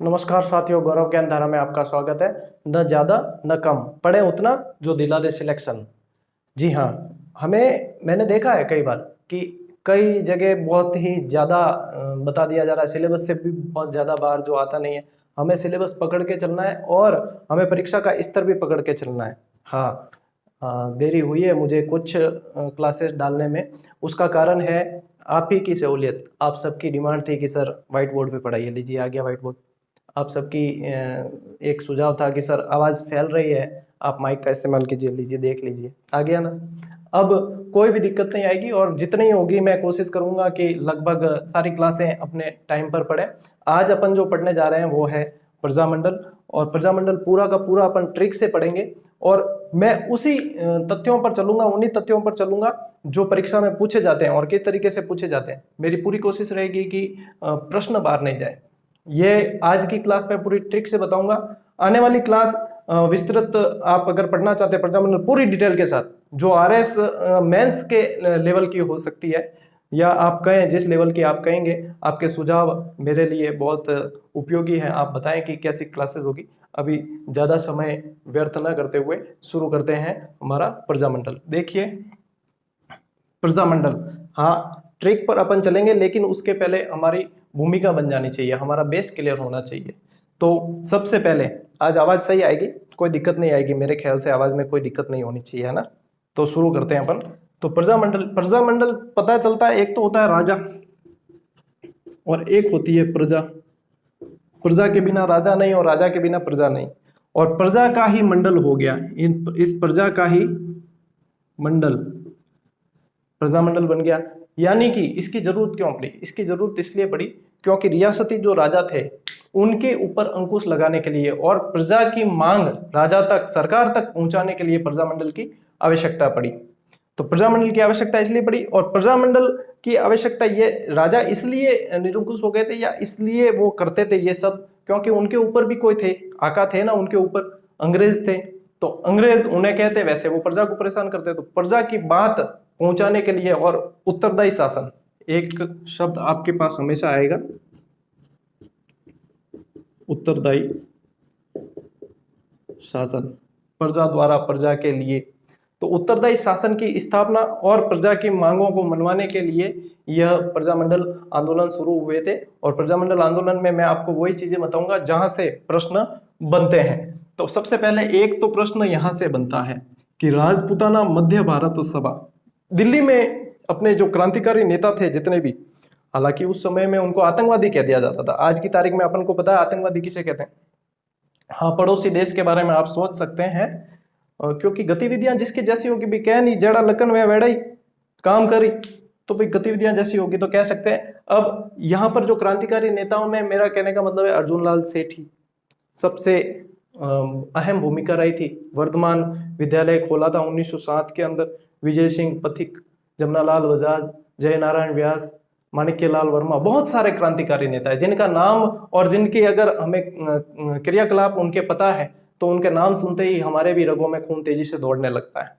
नमस्कार साथियों, गौरव ज्ञान धारा में आपका स्वागत है। न ज़्यादा न कम, पढ़े उतना जो दिला दे सिलेक्शन। जी हाँ, मैंने देखा है कई बार कि कई जगह बहुत ही ज़्यादा बता दिया जा रहा है, सिलेबस से भी बहुत ज़्यादा बार जो आता नहीं है। हमें सिलेबस पकड़ के चलना है और हमें परीक्षा का स्तर भी पकड़ के चलना है। हाँ, देरी हुई है मुझे कुछ क्लासेस डालने में। उसका कारण है आप ही की सहूलियत। आप सबकी डिमांड थी कि सर व्हाइट बोर्ड पे पढ़ाइए। लीजिए, आ गया व्हाइट बोर्ड। आप सबकी एक सुझाव था कि सर आवाज़ फैल रही है, आप माइक का इस्तेमाल कीजिए। लीजिए, देख लीजिए, आ गया ना। अब कोई भी दिक्कत नहीं आएगी और जितनी होगी मैं कोशिश करूंगा कि लगभग सारी क्लासें अपने टाइम पर पढ़ें। आज अपन जो पढ़ने जा रहे हैं वो है प्रजामंडल, और प्रजामंडल पूरा का पूरा अपन ट्रिक से पढ़ेंगे। और मैं उसी तथ्यों पर चलूंगा, उन्हीं तथ्यों पर चलूंगा जो परीक्षा में पूछे जाते हैं और किस तरीके से पूछे जाते हैं। मेरी पूरी कोशिश रहेगी कि प्रश्न बाहर नहीं जाए। ये आज की क्लास में पूरी ट्रिक से बताऊंगा। आने वाली क्लास विस्तृत आप अगर पढ़ना चाहते हैं प्रजामंडल पूरी डिटेल के साथ, जो आरएस मेंस के लेवल की हो सकती है, या आप कहें जिस लेवल की आप कहेंगे, आपके सुझाव मेरे लिए बहुत उपयोगी हैं। आप बताएं कि कैसी क्लासेस होगी। अभी ज़्यादा समय व्यर्थ न करते हुए शुरू करते हैं हमारा प्रजामंडल। देखिए, प्रजामंडल, हाँ ट्रिक पर अपन चलेंगे, लेकिन उसके पहले हमारी भूमिका बन जानी चाहिए, हमारा बेस क्लियर होना चाहिए। तो सबसे पहले आज आवाज़ सही आएगी, कोई दिक्कत नहीं आएगी मेरे ख्याल से, आवाज़ में कोई दिक्कत नहीं होनी चाहिए, है ना। तो शुरू करते हैं अपन। तो प्रजामंडल, प्रजामंडल पता चलता है एक तो होता है राजा और एक होती है प्रजा। प्रजा के बिना राजा नहीं और राजा के बिना प्रजा नहीं। और प्रजा का ही मंडल हो गया, इस प्रजा का ही मंडल प्रजामंडल बन गया। यानी कि इसकी जरूरत क्यों पड़ी? इसकी जरूरत इसलिए पड़ी क्योंकि रियासती जो राजा थे उनके ऊपर अंकुश लगाने के लिए और प्रजा की मांग राजा तक, सरकार तक पहुंचाने के लिए प्रजामंडल की आवश्यकता पड़ी। तो प्रजामंडल की आवश्यकता इसलिए पड़ी, और प्रजामंडल की आवश्यकता ये राजा इसलिए निरंकुश हो गए थे या इसलिए वो करते थे ये सब, क्योंकि उनके ऊपर भी कोई थे, आका थे ना उनके ऊपर, अंग्रेज थे। तो अंग्रेज उन्हें कहते, वैसे वो प्रजा को परेशान करते। तो प्रजा की बात पहुंचाने के लिए और उत्तरदायी शासन, एक शब्द आपके पास हमेशा आएगा, उत्तरदायी शासन, प्रजा द्वारा प्रजा के लिए। तो उत्तरदायी शासन की स्थापना और प्रजा की मांगों को मनवाने के लिए यह प्रजामंडल आंदोलन शुरू हुए थे। और प्रजामंडल आंदोलन में मैं आपको वही चीजें बताऊंगा जहां से प्रश्न बनते हैं। तो सबसे पहले एक तो प्रश्न यहां से बनता है कि राजपूताना मध्य भारत सभा, दिल्ली में अपने जो क्रांतिकारी नेता थे जितने भी, हालांकि उस समय में उनको आतंकवादी कह दिया जाता था। आज की तारीख में अपन को पता है आतंकवादी किसे कहते हैं। हाँ, पड़ोसी देश के बारे में आप सोच सकते हैं, क्योंकि गतिविधियां जिसकी जैसी होगी भी, कह नहीं जड़ा लकन वे वेड़ा ही काम करी, तो भाई गतिविधियां जैसी होगी तो कह सकते हैं। अब यहाँ पर जो क्रांतिकारी नेताओं में, मेरा कहने का मतलब है अर्जुन लाल सेठी सबसे अहम भूमिका रही थी। वर्धमान विद्यालय खोला था 1907 के अंदर। विजय सिंह पथिक, जमनालाल बजाज, जय नारायण व्यास, माणिक्यलाल वर्मा, बहुत सारे क्रांतिकारी नेता है जिनका नाम और जिनके अगर हमें क्रियाकलाप उनके पता है तो उनके नाम सुनते ही हमारे भी रगों में खून तेजी से दौड़ने लगता है।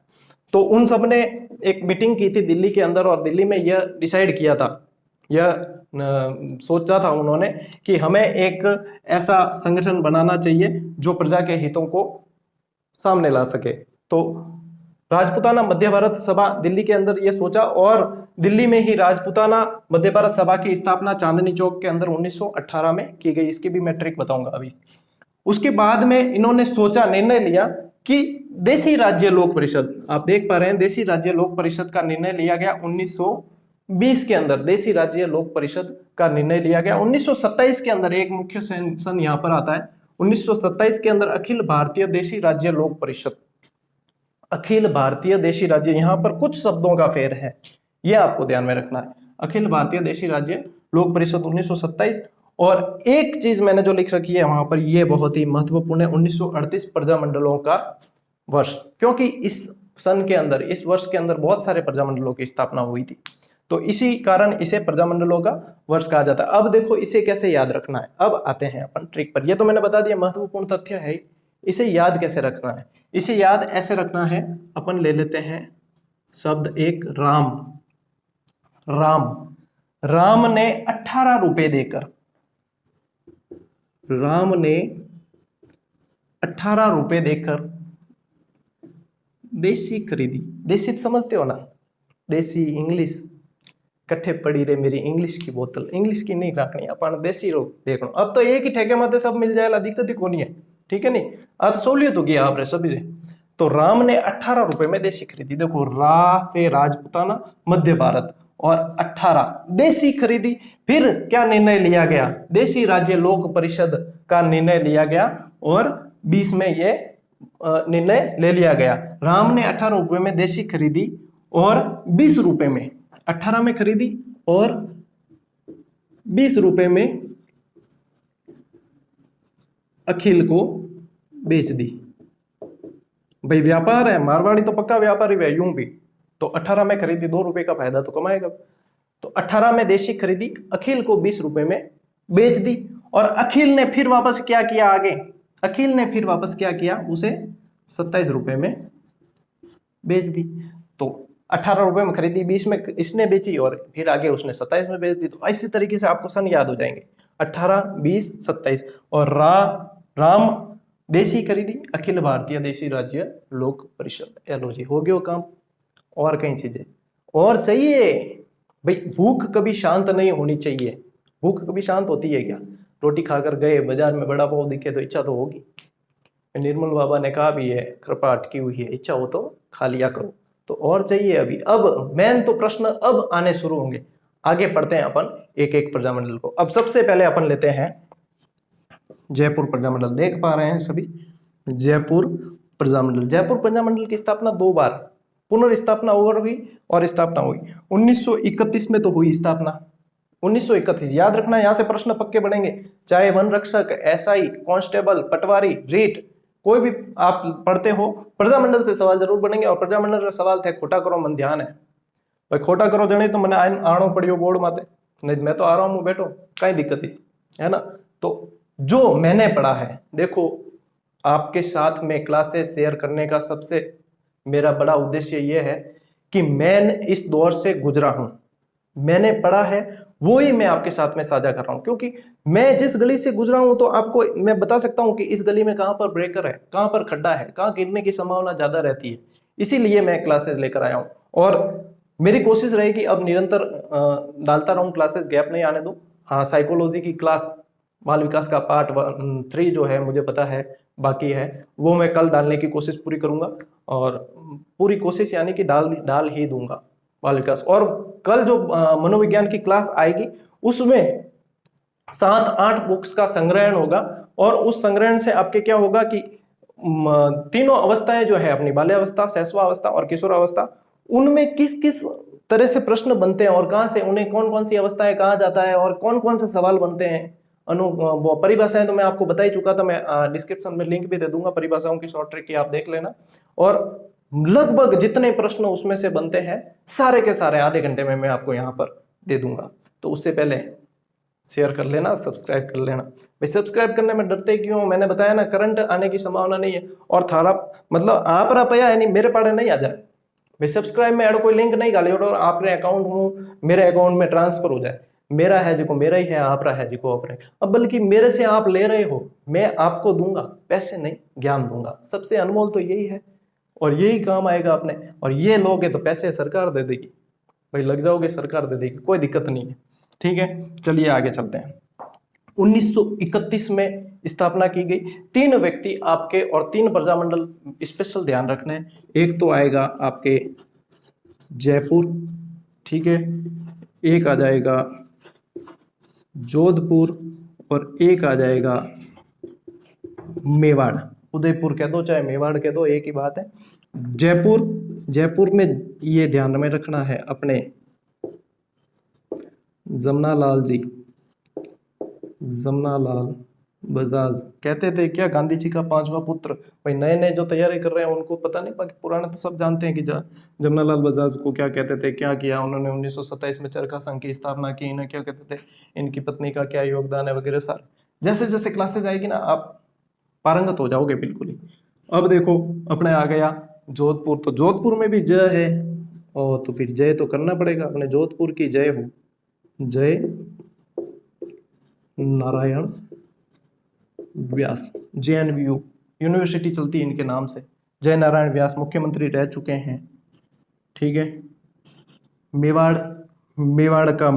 तो उन सब ने एक मीटिंग की थी दिल्ली के अंदर, और दिल्ली में यह डिसाइड किया था, यह सोचा था उन्होंने कि हमें एक ऐसा संगठन बनाना चाहिए जो प्रजा के हितों को सामने ला सके। तो राजपूताना मध्य भारत सभा दिल्ली के अंदर ये सोचा, और दिल्ली में ही राजपूताना मध्य भारत सभा की स्थापना चांदनी चौक के अंदर 1918 में की गई। इसकी भी मैं ट्रिक बताऊंगा अभी। उसके बाद में इन्होंने सोचा, निर्णय लिया कि देशी राज्य लोक परिषद, आप देख पा रहे हैं देशी राज्य लोक परिषद का निर्णय लिया गया 1920 के अंदर। देशी राज्य लोक परिषद का निर्णय लिया गया 1927 के अंदर। एक मुख्य सन यहाँ पर आता है 1927 के अंदर, अखिल भारतीय देशी राज्य लोक परिषद। अखिल भारतीय देशी राज्य, यहाँ पर कुछ शब्दों का फेर है, यह आपको ध्यान में रखना है। अखिल भारतीय देशी राज्य लोक परिषद 1927। और एक चीज मैंने जो लिख रखी है वहां पर, यह बहुत ही महत्वपूर्ण है, 1938 प्रजामंडलों का वर्ष, क्योंकि इस सन के अंदर, इस वर्ष के अंदर बहुत सारे प्रजामंडलों की स्थापना हुई थी। तो इसी कारण इसे प्रजामंडलों का वर्ष कहा जाता है। अब देखो इसे कैसे याद रखना है, अब आते हैं अपन ट्रिक पर। यह तो मैंने बता दिया, महत्वपूर्ण तथ्य है। इसे याद कैसे रखना है? इसे याद ऐसे रखना है, अपन ले लेते हैं शब्द एक, राम। राम, राम ने 18 रुपए देकर राम ने 18 रुपए देकर देसी खरीदी। देसी तो समझते हो ना, देसी इंग्लिश कट्ठे पड़ी रे मेरी इंग्लिश की बोतल, इंग्लिश की नहीं रखनी अपन, देसी रो देखो। अब तो एक ही ठेके में सब मिल जाएगा, दिक्कत ही कोनी है, ठीक है नहीं। आज सहूलियत हो गई आपने सभी ने। तो राम ने 18 रुपए में देसी खरीदी। देखो, रा से राजपुताना मध्य भारत और 18 देसी खरीदी। फिर क्या निर्णय लिया गया, देसी राज्य लोक परिषद का निर्णय लिया गया और 20 में ये निर्णय ले लिया गया। राम ने 18 रुपए में देसी खरीदी और 20 रुपए में, 18 में खरीदी और 20 रुपए में अखिल को बेच दी। भाई व्यापार है, मारवाड़ी तो पक्का व्यापारी है यूं भी। तो 18 में खरीदी, 2 रुपए का फायदा तो कमाएगा। तो 18 में देशी खरीदी, अखिल को 20 रुपए में बेच दी। और अखिल ने फिर वापस क्या किया आगे, अखिल ने फिर वापस क्या किया, उसे 27 रुपए में बेच दी। तो 18 रुपए में खरीदी, 20 में इसने बेची और फिर आगे उसने 27 में बेच दी। तो इसी तरीके से आपको सन याद हो जाएंगे, 18, 20, 27। और राम देसी खरीदी, अखिल भारतीय देशी राज्य लोक परिषद, एलओजी, हो गया काम। और कई चीजें और चाहिए भाई। भूख कभी शांत नहीं होनी चाहिए। भूख कभी शांत होती है क्या? रोटी खाकर गए, बाजार में बड़ा पाव दिखे तो इच्छा तो होगी। निर्मल बाबा ने कहा भी है, कृपा अटकी हुई है, इच्छा हो तो खा लिया करो। तो और चाहिए अभी। अब मेन तो प्रश्न अब आने शुरू होंगे। आगे पढ़ते हैं अपन एक एक प्रजामंडल को। अब सबसे पहले अपन लेते हैं जयपुर प्रजामंडल। देख पा रहे हैं सभी, जयपुर प्रजामंडल। जयपुर प्रजामंडल की स्थापना 2 बार, पुनर्स्थापना और हुई और स्थापना हुई। 1931 में तो हुई स्थापना, 1931। याद रखना, यहां से प्रश्न पक्के बनेंगे, चाहे वन रक्षक, एसआई, कांस्टेबल, पटवारी, रीट, कोई भी आप पढ़ते हो, प्रजामंडल से सवाल जरूर बनेंगे। और प्रजामंडल का सवाल थे खोटा करो मन ध्यान है भाई, खोटा करो जने तो मैंने आनो पड़ियो बोर्ड माते, नहीं मैं तो आ रहा हूँ बैठो, कई दिक्कत है ना। तो जो मैंने पढ़ा है, देखो आपके साथ में क्लासेस शेयर करने का सबसे मेरा बड़ा उद्देश्य यह है कि मैं इस दौर से गुजरा हूं, मैंने पढ़ा है वो ही मैं आपके साथ में साझा कर रहा हूं। क्योंकि मैं जिस गली से गुजरा हूं तो आपको मैं बता सकता हूं कि इस गली में कहां पर ब्रेकर है, कहां पर खड्डा है, कहां गिरने की संभावना ज्यादा रहती है। इसीलिए मैं क्लासेस लेकर आया हूं और मेरी कोशिश रहेगी अब निरंतर डालता रहूं क्लासेस, गैप नहीं आने दूं। हाँ, साइकोलॉजी की क्लास, बाल विकास का पार्ट 3 जो है मुझे पता है बाकी है, वो मैं कल डालने की कोशिश पूरी करूंगा। और पूरी कोशिश यानी कि डाल ही दूंगा बाल विकास। और कल जो मनोविज्ञान की क्लास आएगी उसमें 7-8 बुक्स का संग्रहण होगा। और उस संग्रहण से आपके क्या होगा कि तीनों अवस्थाएं जो है अपनी, बाल्यावस्था, शैशवावस्था और किशोरावस्था, उनमें किस किस तरह से प्रश्न बनते हैं और कहां से उन्हें कौन कौन सी अवस्थाएं कहा जाता है और कौन कौन से सवाल बनते हैं। परिभाषाएं तो मैं आपको बता ही चुका था, मैं डिस्क्रिप्शन में लिंक भी दे दूंगा परिभाषाओं की शॉर्ट ट्रिक की, आप देख लेना। और लगभग जितने प्रश्न उसमें से बनते हैं सारे के सारे आधे घंटे में मैं आपको यहाँ पर दे दूंगा। तो उससे पहले शेयर कर लेना, सब्सक्राइब कर लेना। भाई सब्सक्राइब करने में डरते क्यों? मैंने बताया ना, करंट आने की संभावना नहीं है और थारा मतलब आप रहा पया है नहीं, मेरे पाड़े नहीं आ जाए भाई। सब्सक्राइब में कोई लिंक नहीं डाले और आपने अकाउंट में मेरे अकाउंट में ट्रांसफर हो जाए। मेरा है जिको मेरा ही है, आप रहा है जिको आप रहे। अब बल्कि मेरे से आप ले रहे हो, मैं आपको दूंगा, पैसे नहीं ज्ञान दूंगा। सबसे अनमोल तो यही है और यही काम आएगा अपने। और ये लोगे तो पैसे सरकार दे देगी भाई, लग जाओगे सरकार दे देगी, कोई दिक्कत नहीं है। ठीक है, चलिए आगे चलते हैं। 1931 में स्थापना की गई। 3 व्यक्ति आपके और 3 प्रजामंडल स्पेशल ध्यान रखना है। एक तो आएगा आपके जयपुर, ठीक है, एक आ जाएगा जोधपुर और एक आ जाएगा मेवाड़। उदयपुर कह दो चाहे मेवाड़ कह दो, एक ही बात है। जयपुर में ये ध्यान में रखना है अपने जमनालाल जी, जमनालाल बजाज कहते थे क्या, गांधी जी का 5वां पुत्र। भाई नए नए जो तैयारी कर रहे हैं उनको पता नहीं, बाकी पुराने तो सब जानते हैं कि जमनालाल बजाज को क्या कहते थे, क्या किया उन्होंने। 1927 में चरखा संघ की स्थापना की। इन्हें क्या कहते थे, इनकी पत्नी का क्या योगदान है वगैरह सार। जैसे जैसे क्लासेज आएगी ना आप पारंगत हो जाओगे बिल्कुल ही। अब देखो अपने आ गया जोधपुर। तो जोधपुर में भी जय है और तो फिर जय तो करना पड़ेगा अपने जोधपुर की। जय हो, जय नारायण व्यास, JNVU यूनिवर्सिटी चलती है इनके नाम से। जय नारायण व्यास मुख्यमंत्री रह चुके हैं। ठीक है। मेवाड़, मेवाड़ का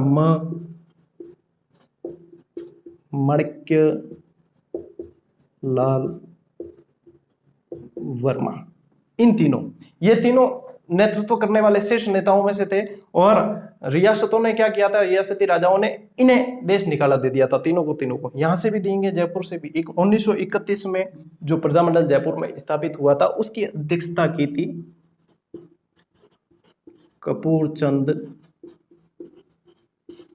माणिक्य लाल वर्मा। इन तीनों, ये तीनों नेतृत्व करने वाले शीर्ष नेताओं में से थे। और रियासतों ने क्या किया था, रियासती राजाओं ने इन्हें देश निकाला दे दिया था, तीनों को। यहां से भी देंगे, जयपुर से भी। 1931 में जो प्रजामंडल जयपुर में स्थापित हुआ था, उसकी अध्यक्षता की थी कपूर चंद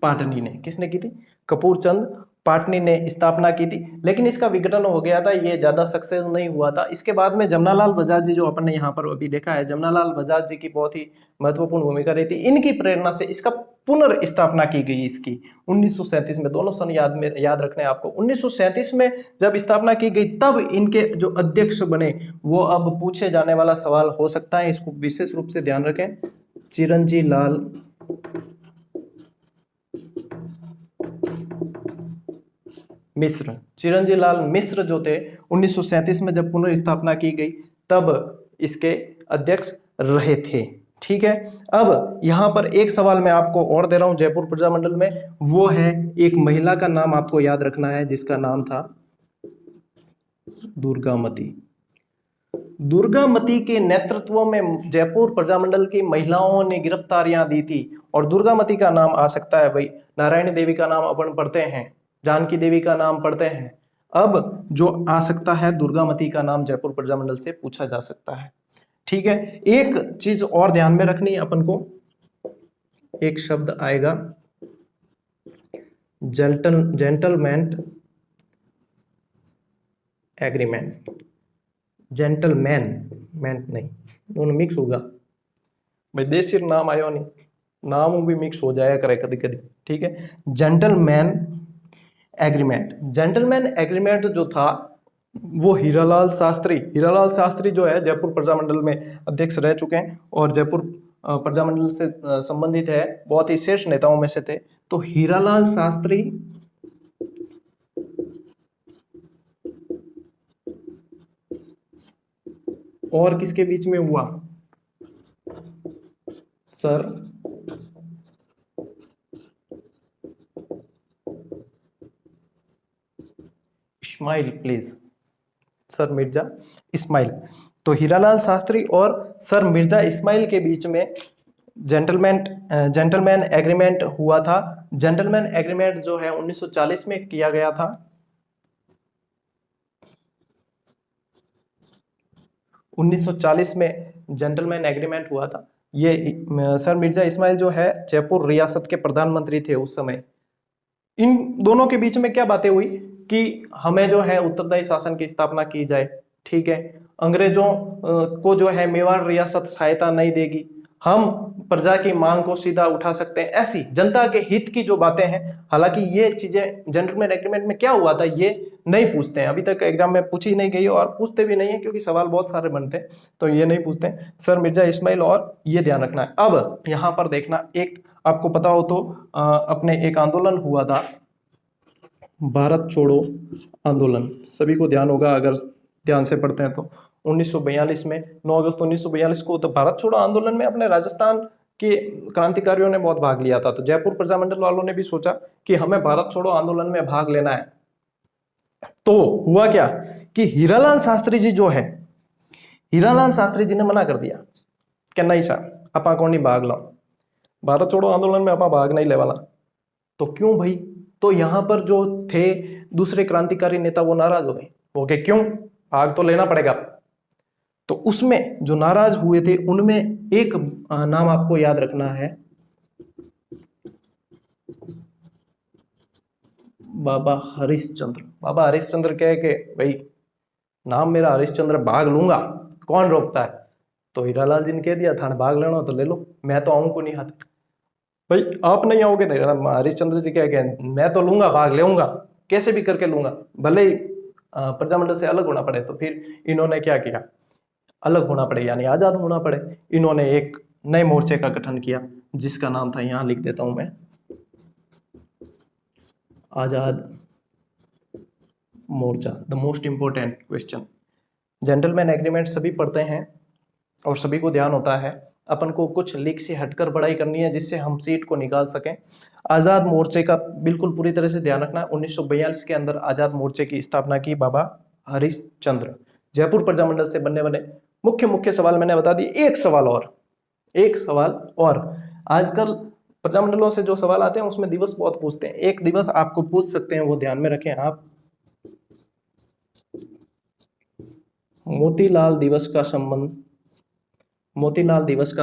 पाटनी ने। किसने की थी? कपूर चंद पाटनी ने स्थापना की थी। लेकिन इसका विघटन हो गया था, ये ज्यादा सक्सेस नहीं हुआ था। इसके बाद में जमनालाल बजाज जी, जो अपन ने यहाँ पर अभी देखा है, जमनालाल बजाज जी की बहुत ही महत्वपूर्ण भूमिका रही थी। इनकी प्रेरणा से इसका पुनर्स्थापना की गई इसकी 1937 में। दोनों सन याद रखने आपको। 1937 में जब स्थापना की गई, तब इनके जो अध्यक्ष बने, वो अब पूछे जाने वाला सवाल हो सकता है, इसको विशेष रूप से ध्यान रखें। चिरंजी लाल मिश्र। चिरंजी लाल मिश्र जो थे, 1937 में जब पुनर्स्थापना की गई, तब इसके अध्यक्ष रहे थे। ठीक है। अब यहां पर एक सवाल मैं आपको और दे रहा हूं जयपुर प्रजामंडल में, वो है एक महिला का नाम आपको याद रखना है, जिसका नाम था दुर्गामती। दुर्गामती के नेतृत्व में जयपुर प्रजामंडल की महिलाओं ने गिरफ्तारियां दी थी। और दुर्गामती का नाम आ सकता है भाई, नारायणी देवी का नाम अपन पढ़ते हैं, जानकी देवी का नाम पढ़ते हैं। अब जो आ सकता है, दुर्गामती का नाम जयपुर प्रजामंडल से पूछा जा सकता है। ठीक है। एक चीज और ध्यान में रखनी है अपन को, एक शब्द आएगा जेंटलमैन एग्रीमेंट। जेंटलमैन, मैन नहीं, दोनों मिक्स होगा भाई, देसी नाम आयो नहीं, नाम भी मिक्स हो जाया करे कभी कभी। ठीक है। Gentleman agreement. जेंटलमैन एग्रीमेंट जो था, वो हीरालाल शास्त्री जो है, जयपुर प्रजामंडल में अध्यक्ष रह चुके हैं और जयपुर प्रजामंडल से संबंधित है, बहुत ही शीर्ष नेताओं में से थे। तो हीरालाल शास्त्री और किसके बीच में हुआ? Sir Ismail, please, sir Mirza Ismail. तो हीरालाल शास्त्री और सर मिर्जा इस्माइल के बीच में जेंटलमैन एग्रीमेंट हुआ था। जेंटलमैन एग्रीमेंट जो है 1940 में किया गया था। 1940 में जेंटलमैन एग्रीमेंट हुआ था। ये सर मिर्जा इस्माइल जो है, जयपुर रियासत के प्रधानमंत्री थे उस समय। इन दोनों के बीच में क्या बातें हुई कि हमें जो है उत्तरदायी शासन की स्थापना की जाए। ठीक है। अंग्रेजों को जो है मेवाड़ रियासत सहायता नहीं देगी, हम प्रजा की मांग को सीधा उठा सकते हैं, ऐसी जनता के हित की जो बातें हैं। हालांकि ये चीजें जेंटलमैन एग्रीमेंट में क्या हुआ था, ये नहीं पूछते हैं, अभी तक एग्जाम में पूछी नहीं गई और पूछते भी नहीं है, क्योंकि सवाल बहुत सारे बनते हैं, तो ये नहीं पूछते हैं। सर मिर्जा इस्माइल, और ये ध्यान रखना है। अब यहाँ पर देखना, एक आपको पता हो तो अपने एक आंदोलन हुआ था, भारत छोड़ो आंदोलन, सभी को ध्यान होगा अगर ध्यान से पढ़ते हैं तो। 1942 में 9 अगस्त 1942 को तो भारत छोड़ो आंदोलन में अपने राजस्थान के क्रांतिकारियों ने बहुत भाग लिया था। तो जयपुर प्रजामंडल वालों ने भी सोचा कि हमें भारत छोड़ो आंदोलन में भाग लेना है। तो हुआ क्या कि हीरालाल शास्त्री जी जो है, हीरालाल शास्त्री जी ने मना कर दिया कि नहीं सर, आपा को नहीं भाग लो, भारत छोड़ो आंदोलन में आपा भाग नहीं ले वाला। तो क्यों भाई? तो यहाँ पर जो थे दूसरे क्रांतिकारी नेता, वो नाराज हो गए। वो के क्यों, भाग तो लेना पड़ेगा। तो उसमें जो नाराज हुए थे, उनमें एक नाम आपको याद रखना है, बाबा हरिश्चंद्र। बाबा हरिश्चंद्र कहे कि भाई नाम मेरा हरिश्चंद्र, भाग लूंगा, कौन रोकता है? तो हीरालाल जी ने कह दिया था, भाग लेना तो ले लो, मैं तो आऊं को नहीं हाथ। भाई आप नहीं आओगे तो हरिश्चंद्र जी क्या कहें, मैं तो लूंगा, भाग लेऊंगा, कैसे भी करके लूंगा, भले ही प्रजामंडल से अलग होना पड़े। तो फिर इन्होंने क्या किया, अलग होना पड़े यानी आजाद होना पड़े। इन्होंने एक नए मोर्चे का गठन किया, जिसका नाम था, यहां लिख देता हूं मैं, Azad Morcha, the most important question. Gentleman agreement सभी पढ़ते हैं और सभी को ध्यान होता है, अपन को कुछ लीक से हटकर पढ़ाई करनी है जिससे हम सीट को निकाल सकें। आज़ाद मोर्चे का बिल्कुल पूरी तरह से ध्यान रखना। 1942 के अंदर आज़ाद मोर्चे की स्थापना की बाबा हरिश्चंद्र। जयपुर प्रजामंडल से बनने वाले मुख्य मुख्य सवाल मैंने बता दिए। एक सवाल और आजकल प्रजामंडलों से जो सवाल आते हैं उसमें दिवस बहुत पूछते हैं। एक दिवस आपको पूछ सकते हैं, वो ध्यान में रखें आप। मोतीलाल दिवस का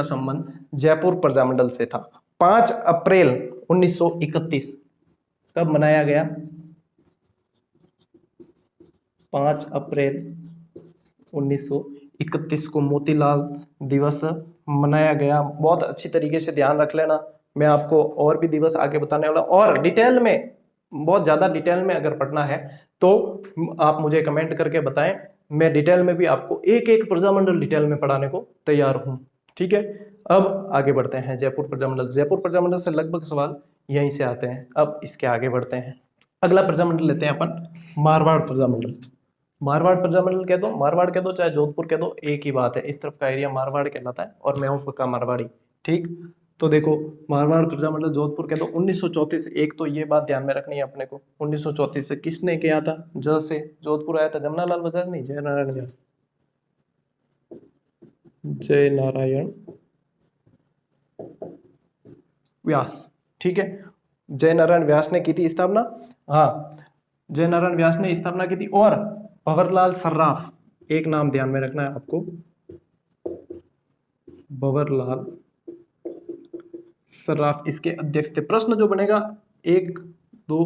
संबंध जयपुर प्रजामंडल से था। 5 अप्रैल 1931 कब मनाया गया? 5 अप्रैल 1931 को मोतीलाल दिवस मनाया गया। बहुत अच्छी तरीके से ध्यान रख लेना। मैं आपको और भी दिवस आगे बताने वाला, और डिटेल में, बहुत ज़्यादा डिटेल में अगर पढ़ना है तो आप मुझे कमेंट करके बताएं। मैं डिटेल में भी आपको एक एक प्रजामंडल डिटेल में पढ़ाने को तैयार हूं। ठीक है, अब आगे बढ़ते हैं। जयपुर प्रजामंडल से लगभग सवाल यहीं से आते हैं। अब इसके आगे बढ़ते हैं। अगला प्रजामंडल लेते हैं अपन, मारवाड़ प्रजामंडल। मारवाड़ प्रजामंडल कह दो, मारवाड़ कह दो, चाहे जोधपुर कह दो, एक ही बात है। इस तरफ का एरिया मारवाड़ कहलाता है और मैं हूं पक्का मारवाड़ी। ठीक, तो देखो मारवाड़ प्रजामंडल जोधपुर कह दो। 1934, एक तो ये बात ध्यान में रखनी है अपने को। 1934 से किसने किया था? से जोधपुर आया था जमनालाल बजाज नहीं, जय नारायण व्यास। ठीक है, जय नारायण व्यास ने की थी स्थापना। हाँ, जय नारायण व्यास ने स्थापना की थी। और भंवरलाल सर्राफ, एक नाम ध्यान में रखना है आपको, भंवरलाल सर्राफ इसके अध्यक्ष थे। प्रश्न जो बनेगा 1 2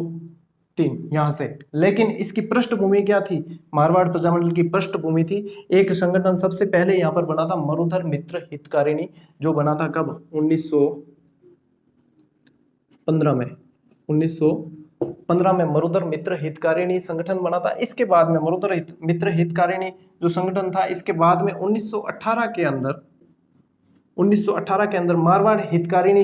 3 यहां से, लेकिन इसकी पृष्ठभूमि क्या थी? मारवाड़ प्रजामंडल की पृष्ठभूमि थी, एक संगठन सबसे पहले यहां पर बना था, मरुधर मित्र हितकारिणी, जो बना था कब? 1915 में। 1915 में मरुधर मित्र हितकारिणी संगठन बना था। इसके बाद में मरुधर मित्र हितकारिणी जो संगठन था, इसके बाद में 1918 के अंदर मारवाड़ हितकारिणी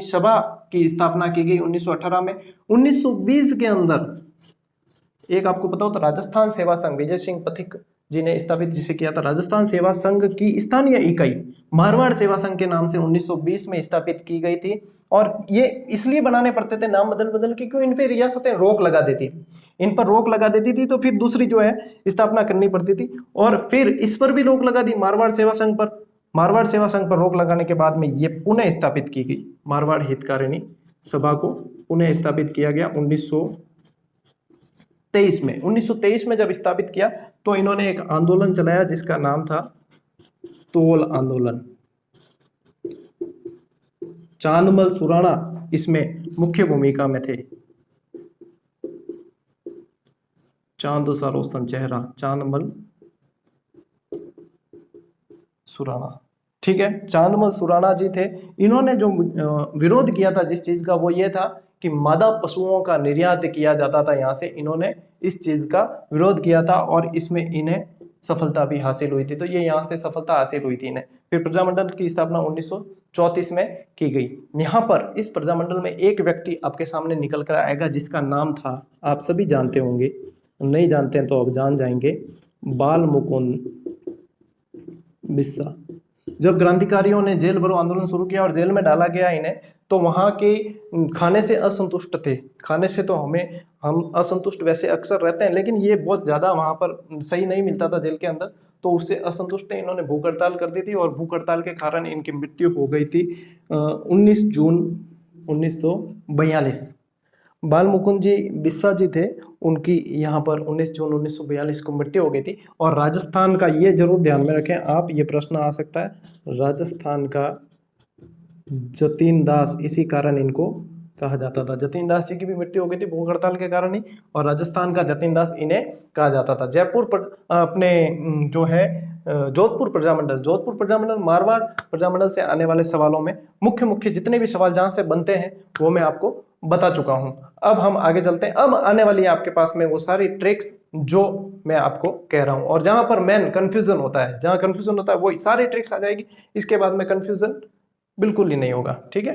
सभा की स्थापना की गई 1918 में। 1920 के अंदर एक आपको पता हो तो राजस्थान सेवा संघ, विजय सिंह पथिक जी ने स्थापित, जिसे किया था राजस्थान सेवा संघ की स्थानीय इकाई मारवाड़ सेवा संघ के नाम से 1920 में स्थापित की गई थी। और ये इसलिए बनाने पड़ते थे नाम बदल के, क्यों? इन पे रियासतें रोक लगा देती थी, इन पर रोक लगा देती थी, तो फिर दूसरी जो है स्थापना करनी पड़ती थी। और फिर इस पर भी रोक लगा दी, मारवाड़ सेवा संघ पर। मारवाड़ सेवा संघ पर रोक लगाने के बाद में ये पुनः स्थापित की गई, मारवाड़ हितकारिणी सभा को पुनः स्थापित किया गया 1923 में। 1923 में जब स्थापित किया तो इन्होंने एक आंदोलन चलाया जिसका नाम था तोल आंदोलन। चांदमल सुराणा इसमें मुख्य भूमिका में थे। चांद सा रोशन चेहरा, चांदमल सुराणा। ठीक है, चांदमल सुराणा जी थे। इन्होंने जो विरोध किया था जिस चीज का, वो ये था कि मादा पशुओं का निर्यात किया जाता था यहाँ से। इन्होंने इस चीज का विरोध किया था और इसमें इन्हें सफलता भी हासिल हुई थी। तो ये यहाँ से सफलता हासिल हुई थी इन्हें। फिर प्रजामंडल की स्थापना 1934 में की गई। यहाँ पर इस प्रजामंडल में एक व्यक्ति आपके सामने निकल कर आएगा जिसका नाम था, आप सभी जानते होंगे, नहीं जानते हैं तो अब जान जाएंगे, बाल मुकुंद बिस्सा। जब क्रांतिकारियों ने जेल भरो आंदोलन शुरू किया और जेल में डाला गया इन्हें, तो वहाँ के खाने से असंतुष्ट थे। खाने से तो हम असंतुष्ट वैसे अक्सर रहते हैं, लेकिन ये बहुत ज़्यादा वहाँ पर सही नहीं मिलता था जेल के अंदर, तो उससे असंतुष्ट थे। इन्होंने भूख हड़ताल कर दी थी और भूख हड़ताल के कारण इनकी मृत्यु हो गई थी 19 जून 1942। बाल मुकुंद जी बिस्सा जी थे, उनकी यहाँ पर 19 जून 1942 को मृत्यु हो गई थी। और राजस्थान का ये जरूर ध्यान में रखें आप, ये प्रश्न आ सकता है, राजस्थान का जतीन दास, इसी कारण इनको कहा जाता था। जतीन दास जी की भी मृत्यु हो गई थी भूख हड़ताल के कारण ही, और राजस्थान का जतीन दास इन्हें कहा जाता था। जयपुर पर अपने जो है जोधपुर प्रजामंडल मारवाड़ प्रजामंडल से आने वाले सवालों में मुख्य जितने भी सवाल जहां से बनते हैं वो मैं आपको बता चुका हूं। अब हम आगे चलते हैं। अब आने वाली है आपके पास में वो सारी ट्रिक्स जो मैं आपको कह रहा हूं, और जहां पर मेन कंफ्यूजन होता है, जहां कंफ्यूजन होता है वो सारी ट्रिक्स आ जाएगी। इसके बाद में कंफ्यूजन बिल्कुल ही नहीं होगा। ठीक है,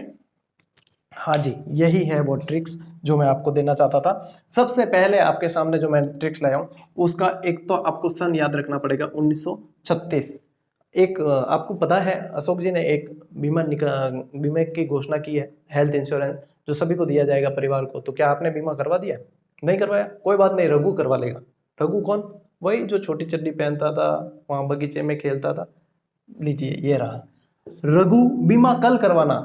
हाँ जी, यही है वो ट्रिक्स जो मैं आपको देना चाहता था। सबसे पहले आपके सामने जो मैं ट्रिक्स लाया हूँ उसका एक तो आपको सन याद रखना पड़ेगा 1936। एक आपको पता है अशोक जी ने एक बीमा की घोषणा की है, हेल्थ इंश्योरेंस जो सभी को दिया जाएगा परिवार को। तो क्या आपने बीमा करवा दिया? नहीं करवाया, कोई बात नहीं, रघु करवा लेगा। रघु कौन? वही जो छोटी चड्डी पहनता था, वहां बगीचे में खेलता था। लीजिए ये रहा रघु बीमा। कल करवाना,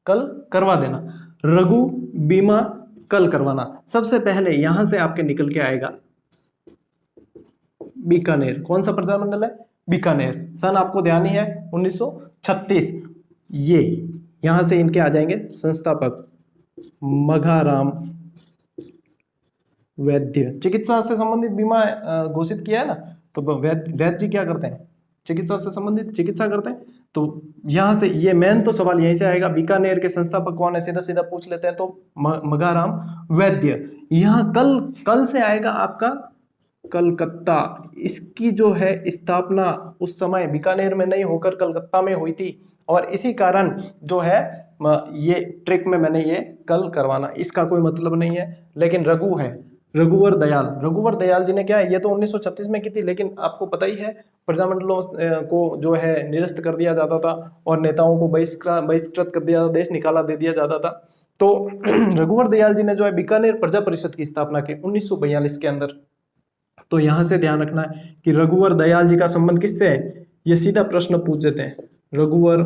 कल करवा देना। रघु बीमा कल करवाना। सबसे पहले यहां से आपके निकल के आएगा बीकानेर। कौन सा प्रजामंडल है? बीकानेर। सन आपको ध्यान ही है 1936। ये यहां से इनके आ जाएंगे संस्थापक मघाराम वैद्य। चिकित्सा से संबंधित बीमा घोषित किया है ना, तो वैद्य जी क्या करते हैं? चिकित्सा से संबंधित चिकित्सा करते हैं। तो यहां से ये मेन तो सवाल यहीं से आएगा, बीकानेर के संस्थापक कौन है, सीधा सीधा पूछ लेते हैं। तो मघाराम वैद्य। यहाँ कल से आएगा आपका कलकत्ता। इसकी जो है स्थापना उस समय बीकानेर में नहीं होकर कलकत्ता में हुई थी, और इसी कारण जो है ये ट्रिक में मैंने ये कल करवाना, इसका कोई मतलब नहीं है। लेकिन रघु है, रघुवर दयाल जी ने क्या है, ये तो 1936 में की थी, लेकिन आपको पता ही है प्रजामंडलों को जो है निरस्त कर दिया जाता था और नेताओं को बहिष्कृत कर दिया, देश निकाला दे दिया जाता था। तो रघुवर दयाल जी ने जो है बीकानेर प्रजा परिषद की स्थापना की 1942 के अंदर। तो यहां से ध्यान रखना है कि रघुवर दयाल जी का संबंध किससे है, ये सीधा प्रश्न पूछ देते हैं। रघुवर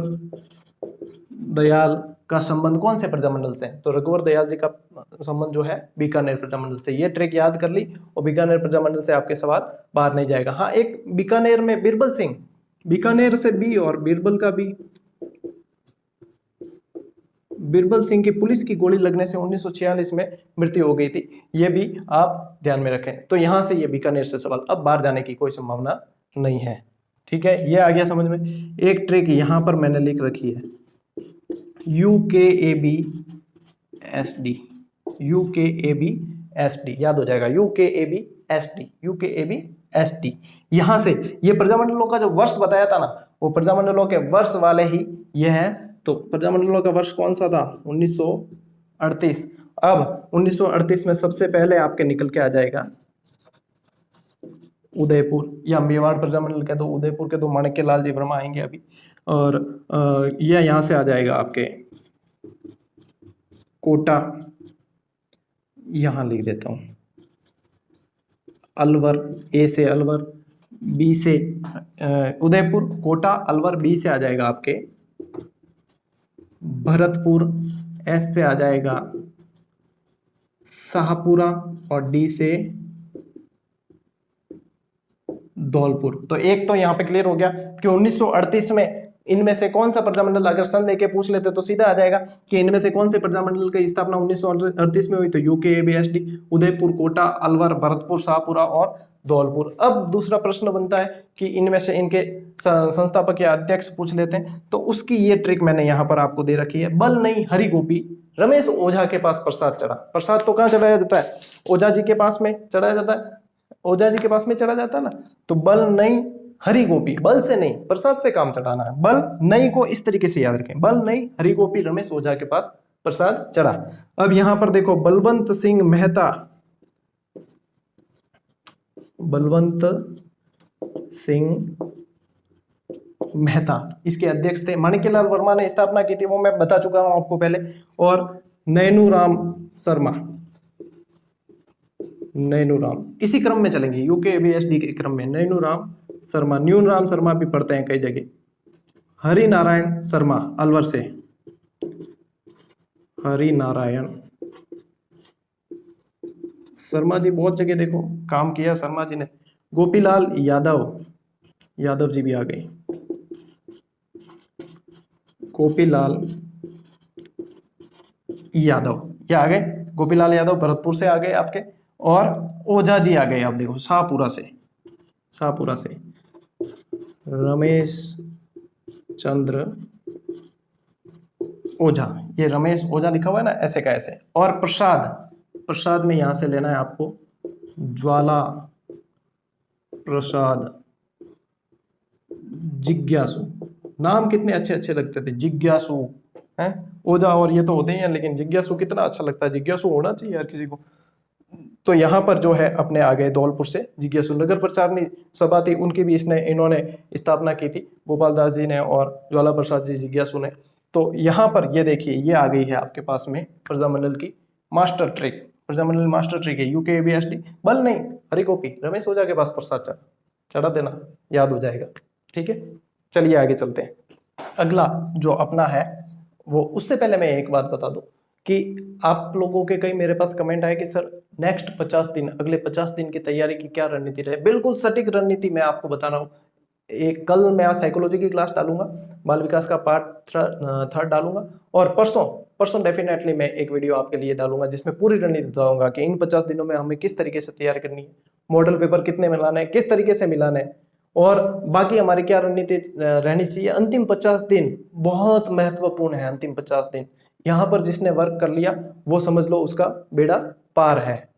दयाल का संबंध कौन से प्रजामंडल से है? तो रघुवर दयाल जी का संबंध जो है बीकानेर प्रजामंडल से। ये ट्रिक याद कर ली और बीकानेर प्रजामंडल से आपके सवाल बाहर नहीं जाएगा। हाँ, एक बीकानेर में बीरबल सिंह, बीकानेर से बी और बीरबल का बी। बीरबल सिंह की पुलिस की गोली लगने से 1946 में मृत्यु हो गई थी, ये भी आप ध्यान में रखें। तो यहां से ये बीकानेर से सवाल, अब बाहर जाने की कोई संभावना नहीं है। ठीक है, ये आ गया समझ में। एक ट्रिक यहां पर मैंने लिख रखी है, UKABSD। UKABSD याद हो जाएगा, UKABSD। यहां से ये प्रजामंडलों का जो वर्ष बताया था ना, वो प्रजामंडलों के वर्ष वाले ही ये है। तो प्रजामंडलों का वर्ष कौन सा था? 1938। अब 1938 में सबसे पहले आपके निकल के आ जाएगा उदयपुर, या मेवाड़ प्रजामंडल के तो उदयपुर के तो माणिक्य लाल जी वर्मा आएंगे अभी। और यह यहां से आ जाएगा आपके कोटा, यहां लिख देता हूं अलवर, ए से अलवर, बी से उदयपुर, कोटा, अलवर। बी से आ जाएगा आपके भरतपुर, एस से आ जाएगा शाहपुरा, और डी से धौलपुर। तो एक तो यहाँ पे क्लियर हो गया कि 1938 में इनमें से कौन सा प्रजामंडल, अगर सन लेके पूछ लेते तो सीधा आ जाएगा कि इनमें से कौन से प्रजामंडल की स्थापना 1938 में हुई। तो UKABSD, उदयपुर, कोटा, अलवर, भरतपुर, शाहपुरा और धौलपुर। अब दूसरा प्रश्न बनता है कि इनमें से इनके संस्थापक या अध्यक्ष पूछ लेते हैं। तो उसकी ये ट्रिक मैंने यहाँ पर आपको दे रखी है। बल नहीं हरि गोपी रमेश ओझा के पास प्रसाद चढ़ा। प्रसाद तो कहाँ चढ़ाया जाता है? ओझा जी के पास में चढ़ाया जाता है, ओझा जी के पास में चढ़ा जाता है ना। तो बल नहीं हरि गोपी, बल से नहीं प्रसाद से काम चढ़ाना है। बल नहीं को इस तरीके से याद रखें, बल नहीं हरि गोपी रमेश ओझा के पास प्रसाद चढ़ा। अब यहां पर देखो बलवंत सिंह मेहता, बलवंत सिंह मेहता इसके अध्यक्ष थे। माणिक्यलाल वर्मा ने स्थापना की थी, वो मैं बता चुका हूं आपको पहले। और नैनूराम शर्मा, नैनूराम इसी क्रम में चलेंगे, UKABSD के क्रम में। नैनूराम शर्मा, न्यूनराम शर्मा भी पढ़ते हैं कई जगह। हरि नारायण शर्मा अलवर से, हरि नारायण शर्मा जी बहुत जगह देखो काम किया शर्मा जी ने। गोपीलाल यादव, यादव जी भी आ गए। गोपीलाल यादव ये आ गए, गोपीलाल यादव भरतपुर से आ गए आपके। और ओझा जी आ गए, आप देखो शाहपुरा से, शाहपुरा से रमेश चंद्र ओझा। ये रमेश ओझा लिखा हुआ है ना, ऐसे का ऐसे। और प्रसाद, प्रसाद में यहां से लेना है आपको ज्वाला प्रसाद जिज्ञासु। नाम कितने अच्छे अच्छे लगते थे, जिज्ञासु है, ओझा और ये तो होते ही हैं, लेकिन जिज्ञासु कितना अच्छा लगता है, जिज्ञासु होना चाहिए यार किसी को। तो यहाँ पर जो है अपने आ गए धौलपुर से जिज्ञासु। नगर प्रचारणी सभा थी उनकी भी इन्होंने स्थापना की थी, गोपाल दास जी ने और ज्वाला प्रसाद जी जिज्ञासु ने। तो यहाँ पर ये देखिए ये आ गई है आपके पास में प्रजामंडल की master trick, Prajamandal master trick है UKVSD। बल नहीं, हरी कॉपी, रमेश ओझा के पास प्रसाद चढ़ा देना, याद हो जाएगा। ठीक है, चलिए आगे चलते हैं। अगला जो अपना है वो, उससे पहले मैं एक बात बता दूं कि आप लोगों के कई मेरे पास कमेंट आए कि सर नेक्स्ट 50 दिन, अगले 50 दिन की तैयारी की क्या रणनीति रहे। बिल्कुल सटीक रणनीति मैं आपको बता रहा हूँ। एक कल मैं साइकोलॉजी की क्लास डालूंगा, बाल विकास का पार्ट 3 डालूंगा, और परसों डेफिनेटली मैं एक वीडियो आपके लिए डालूंगा जिसमें पूरी रणनीति बताऊंगा कि इन 50 दिनों में हमें किस तरीके से तैयार करनी है, मॉडल पेपर कितने मिलाना है, किस तरीके से मिलाना है, और बाकी हमारी क्या रणनीति रहनी चाहिए। अंतिम 50 दिन बहुत महत्वपूर्ण है। अंतिम 50 दिन यहाँ पर जिसने वर्क कर लिया वो समझ लो उसका बेड़ा पार है।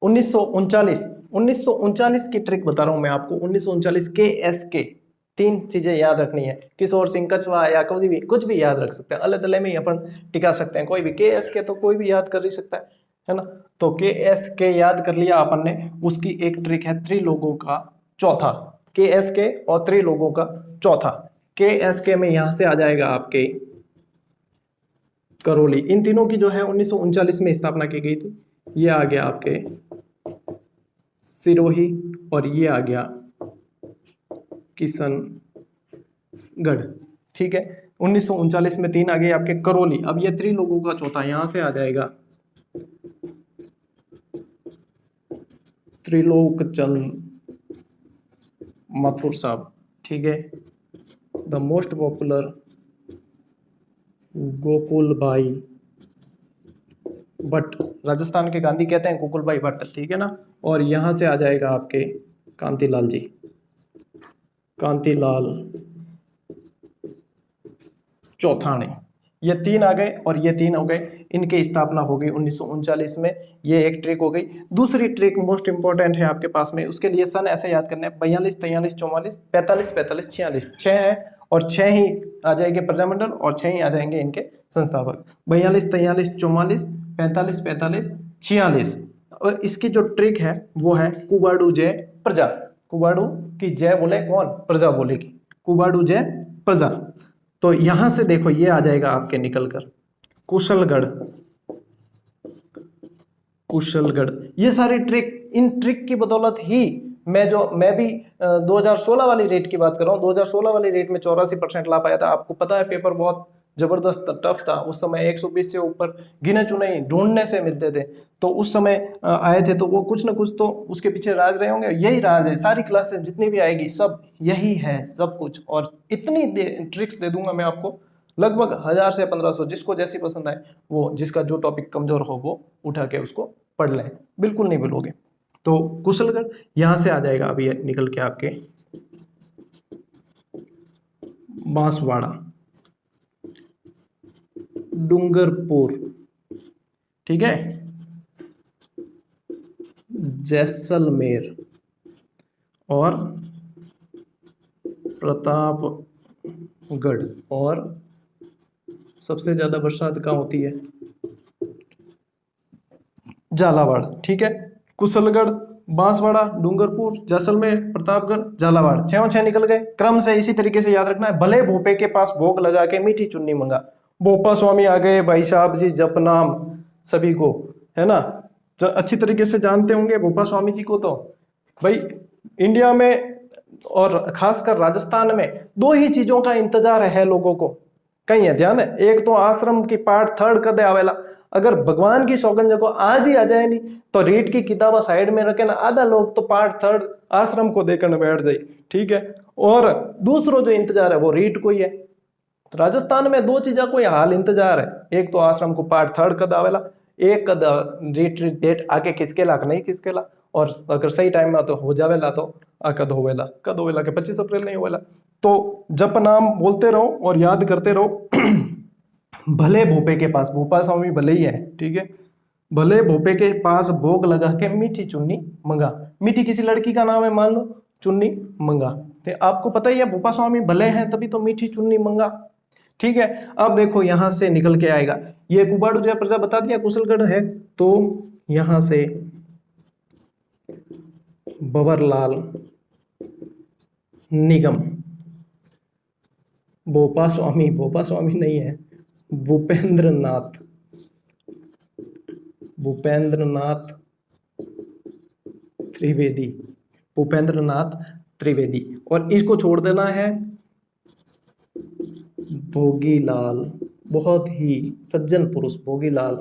1939 की ट्रिक बता रहा हूं मैं आपको। 1939 KSK, 3 चीजें याद रखनी है। किशोर सिंह कछवा या कुछ भी याद रख सकते हैं, अल्ले तले में ही अपन टिका सकते हैं। कोई भी KSK तो कोई भी याद कर ही सकता है ना। तो KSK याद कर लिया अपन ने। उसकी एक ट्रिक है त्रिलोगों का चौथा, KSK और त्रिलोगों का चौथा। KSK में यहां से आ जाएगा आपके करौली। इन तीनों की जो है 1939 में स्थापना की गई थी। ये आ गया आपके सिरोही और ये आ गया किशनगढ़। ठीक है, 1939 में 3 आ गए आपके करौली। अब ये त्रिलोगों का चौथा, यहां से आ जाएगा त्रिलोकचंद माथुर साहब। ठीक है, द मोस्ट पॉपुलर गोकुल भाई भट्ट, राजस्थान के गांधी कहते हैं गोकुल भाई भट्ट। ठीक है ना। और यहां से आ जाएगा आपके कांतिलाल जी, कांतिलाल चौथाने। ये 3 आ गए और ये 3 हो गए। इनकी स्थापना हो गई 1939 में। ये एक ट्रिक हो गई। दूसरी ट्रिक मोस्ट इंपॉर्टेंट है आपके पास में, उसके लिए सन ऐसे याद करने हैं 42, 43, 44, 45, 45, 46, 6 है और 6 ही आ जाएंगे प्रजामंडल और 6 ही आ जाएंगे इनके संस्थापक। 42, 43, 44, 45, 45, 46। और इसकी जो ट्रिक है वो है कुबाडू जय प्रजा। कुबाडू की जय बोले कौन? प्रजा बोलेगी। कुबाडू जय प्रजा। तो यहां से देखो ये आ जाएगा आपके निकलकर कुशलगढ़। कुशलगढ़, ये सारी ट्रिक, इन ट्रिक की बदौलत ही मैं भी 2016 वाली रेट की बात कर रहा हूँ। 2016 वाली रेट में 84% ला पाया था। आपको पता है पेपर बहुत जबरदस्त टफ था उस समय। 120 से ऊपर गिने चुने ही ढूंढने से मिलते थे। तो उस समय आए थे, तो वो कुछ ना कुछ तो उसके पीछे राज रहे होंगे। यही राज है, सारी क्लासेस जितनी भी आएगी सब यही है सब कुछ। और इतनी ट्रिक्स दे दूंगा मैं आपको, लगभग 1000 से 1500, जिसको जैसी पसंद आए वो, जिसका जो टॉपिक कमजोर हो वो उठा के उसको पढ़ लें, बिल्कुल नहीं भूलोगे। तो कुशलगढ़ यहां से आ जाएगा अभी निकल के आपके बांसवाड़ा, डूंगरपुर, ठीक है, जैसलमेर और प्रतापगढ़। और सबसे ज्यादा बरसात कहाँ होती है? झालावाड़। ठीक है, कुशलगढ़, बांसवाड़ा, डूंगरपुर, जैसलमेर, प्रतापगढ़, झालावाड़। 6 निकल गए। क्रम से इसी तरीके से याद रखना है। भले भोपे के पास भोग लगा के मीठी चुन्नी मंगा। भोपा स्वामी आ गए, भाई साहब जी, जप नाम सभी को, है ना, अच्छी तरीके से जानते होंगे भोपा स्वामी जी को। तो भाई इंडिया में और खासकर राजस्थान में 2 ही चीजों का इंतजार है लोगों को, कहीं है ध्यान है। एक तो आश्रम की पाठ 3rd कदे आवेला। अगर भगवान की सौगंध को आज ही आ जाए नहीं तो रीट की किताबा साइड में रखे ना, आधा लोग तो पार्ट 3rd आश्रम को देखकर बैठ जाए। ठीक है, और दूसरो जो इंतजार है वो रीट को ही है। तो राजस्थान में 2 चीजा को हाल इंतजार है। एक तो आश्रम को पार्ट 3rd कद आवेला, एक कद रीट डेट आके खिसकेला नहीं खिसकेला, और अगर सही टाइम में तो हो जावेला तो कद होवेला के 25 अप्रैल नहीं होवेला। तो जप नाम बोलते रहो और याद करते रहो। भले भोपे के पास, भोपा स्वामी भले ही है, ठीक है, भले भोपे के पास भोग लगा के मीठी चुन्नी मंगा। मीठी किसी लड़की का नाम है मान लो, चुन्नी मंगा। तो आपको पता ही है भोपा स्वामी भले हैं तभी तो मीठी चुन्नी मंगा। ठीक है, अब देखो यहां से निकल के आएगा, ये कुबाड़ू जय प्रजा बता दिया कुशलगढ़ है, तो यहां से बवरलाल निगम, भोपा स्वामी नहीं है, भूपेंद्रनाथ त्रिवेदी, और इसको छोड़ देना है भोगीलाल, बहुत ही सज्जन पुरुष भोगीलाल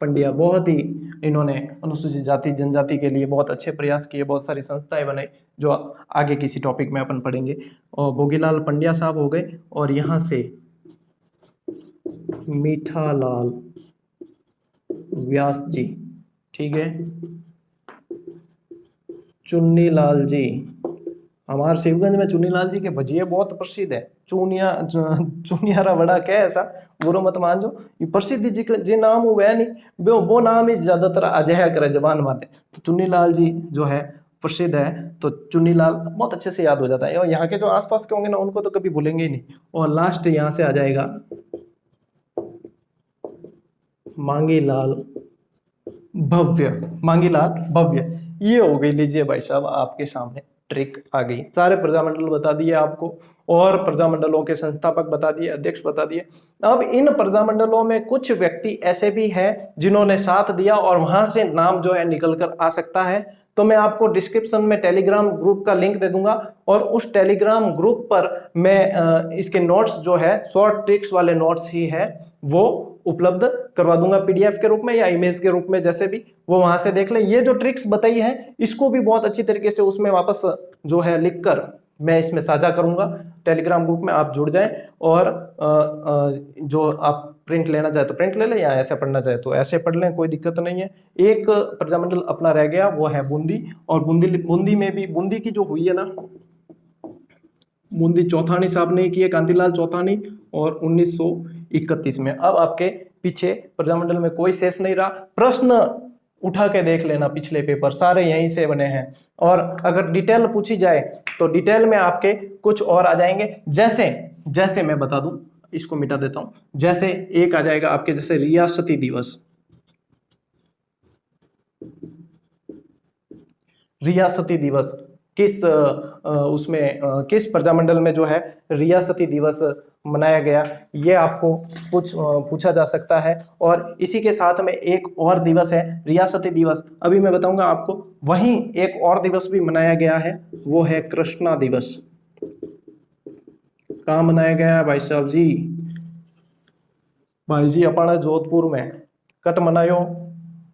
पंड्या, बहुत ही इन्होंने अनुसूचित जाति जनजाति के लिए बहुत अच्छे प्रयास किए, बहुत सारी संस्थाएं बनाई जो आगे किसी टॉपिक में अपन पढ़ेंगे। और भोगीलाल पंड्या साहब हो गए, और यहाँ से मीठालाल व्यास जी, ठीक है, चुन्नीलाल जी, हमारे शिवगंज में चुन्नीलाल जी के भजिए बहुत प्रसिद्ध है, चुनियारा बड़ा क्या है ऐसा, बुरो मत मान जो, ये प्रसिद्ध जी नाम हुआ नहीं वो नाम ही ज्यादातर अजय करे जबान माते, तो चुन्नीलाल जी जो है प्रसिद्ध है, तो चुन्नीलाल बहुत अच्छे से याद हो जाता है, और यहाँ के जो आसपास के होंगे ना उनको तो कभी भूलेंगे ही नहीं। और लास्ट यहाँ से आ जाएगा मांगीलाल भव्य, ये हो गई, लीजिए भाई साहब आपके सामने ट्रिक आ गई, सारे प्रजामंडल बता दिए आपको, और प्रजामंडलों के संस्थापक बता दिए, अध्यक्ष बता दिए। अब इन प्रजामंडलों में कुछ व्यक्ति ऐसे भी हैं जिन्होंने साथ दिया और वहां से नाम जो है निकल कर आ सकता है, तो मैं आपको डिस्क्रिप्शन में टेलीग्राम ग्रुप का लिंक दे दूंगा, और उस टेलीग्राम ग्रुप पर मैं इसके नोट्स जो है शॉर्ट ट्रिक्स वाले नोट्स ही है वो उपलब्ध करवा दूंगा पीडीएफ के रूप में या इमेज के रूप में, जैसे भी वो वहां से देख ले। ये जो ट्रिक्स बताई है इसको भी बहुत अच्छी तरीके से उसमें वापस जो है लिखकर मैं इसमें साझा करूंगा, टेलीग्राम ग्रुप में आप जुड़ जाएं, और जो आप प्रिंट लेना चाहे तो प्रिंट ले लें, या ऐसे पढ़ना चाहे तो ऐसे पढ़ लें, कोई दिक्कत नहीं है। एक प्रजामंडल अपना रह गया वो है बूंदी, और बूंदी में भी बूंदी की जो हुई है ना, बूंदी चौथानी साहब ने की है, कांतिलाल चौथानी, और 1931 में। अब आपके पीछे प्रजामंडल में कोई शेष नहीं रहा, प्रश्न उठा के देख लेना, पिछले पेपर सारे यहीं से बने हैं, और अगर डिटेल पूछी जाए तो डिटेल में आपके कुछ और आ जाएंगे, जैसे मैं बता दूं, इसको मिटा देता हूं, जैसे एक आ जाएगा आपके जैसे रियासती दिवस किस उसमें किस प्रजामंडल में जो है रियासती दिवस मनाया गया, ये आपको पूछा जा सकता है। और इसी के साथ में एक और दिवस है रियासती दिवस, अभी मैं बताऊंगा आपको। वहीं एक और दिवस भी मनाया गया है, वो है कृष्णा दिवस। कहाँ मनाया गया है भाई साहब जी? भाई जी अपना जोधपुर में कट मनायो,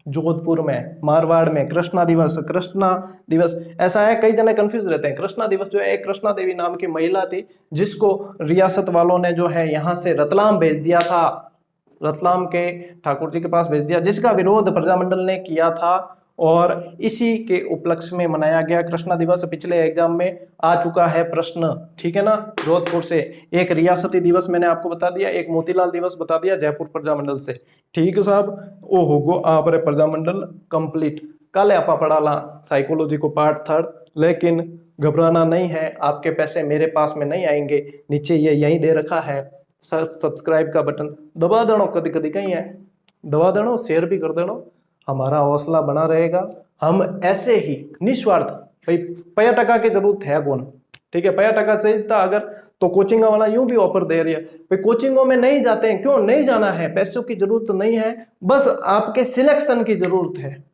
जोधपुर में, मारवाड़ में कृष्णा दिवस ऐसा है, कई जने कंफ्यूज रहते हैं। कृष्णा दिवस जो है एक कृष्णा देवी नाम की महिला थी जिसको रियासत वालों ने जो है यहाँ से रतलाम भेज दिया था, रतलाम के ठाकुर जी के पास भेज दिया, जिसका विरोध प्रजामंडल ने किया था, और इसी के उपलक्ष्य में मनाया गया कृष्णा दिवस। पिछले एग्जाम में आ चुका है प्रश्न, ठीक है ना, जोधपुर से। एक रियासती दिवस मैंने आपको बता दिया, एक मोतीलाल दिवस बता दिया जयपुर प्रजामंडल से, ठीक है साहब। ओ होगो आप रे प्रजामंडल कंप्लीट। कल आपा पढ़ा ला साइकोलॉजी को पार्ट 3, लेकिन घबराना नहीं है, आपके पैसे मेरे पास में नहीं आएंगे, नीचे ये यहीं दे रखा है सब्सक्राइब का बटन दबा देना, कभी कभी कहीं है दबा देना, शेयर भी कर देना, हमारा हौसला बना रहेगा। हम ऐसे ही निस्वार्थ, भाई पया टका की जरूरत है कौन, ठीक है, पया टका चाहिए था अगर, तो कोचिंग वाला यूं भी ऑफर दे रही है, भाई कोचिंगों में नहीं जाते हैं, क्यों नहीं जाना है, पैसों की जरूरत नहीं है, बस आपके सिलेक्शन की जरूरत है।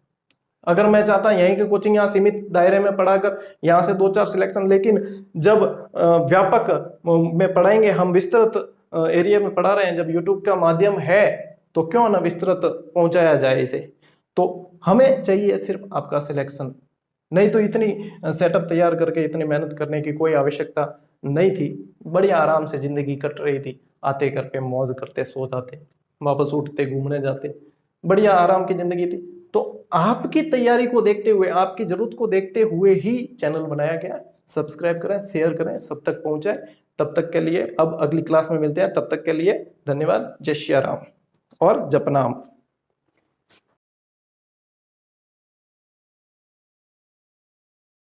अगर मैं चाहता यहीं की कोचिंग यहाँ सीमित दायरे में पढ़ाकर यहाँ से 2-4 सिलेक्शन, लेकिन जब व्यापक में पढ़ाएंगे, हम विस्तृत एरिया में पढ़ा रहे हैं, जब यूट्यूब का माध्यम है तो क्यों ना विस्तृत पहुंचाया जाए इसे। तो हमें चाहिए सिर्फ आपका सिलेक्शन, नहीं तो इतनी सेटअप तैयार करके इतनी मेहनत करने की कोई आवश्यकता नहीं थी। बढ़िया आराम से जिंदगी कट रही थी, आते करके मौज करते सो जाते, वापस उठते घूमने जाते, बढ़िया आराम की जिंदगी थी। तो आपकी तैयारी को देखते हुए, आपकी जरूरत को देखते हुए ही चैनल बनाया गया। सब्सक्राइब करें, शेयर करें, सब तक पहुंचाए। तब तक के लिए अब अगली क्लास में मिलते हैं, तब तक के लिए धन्यवाद। जय श्री राम और जपनाम।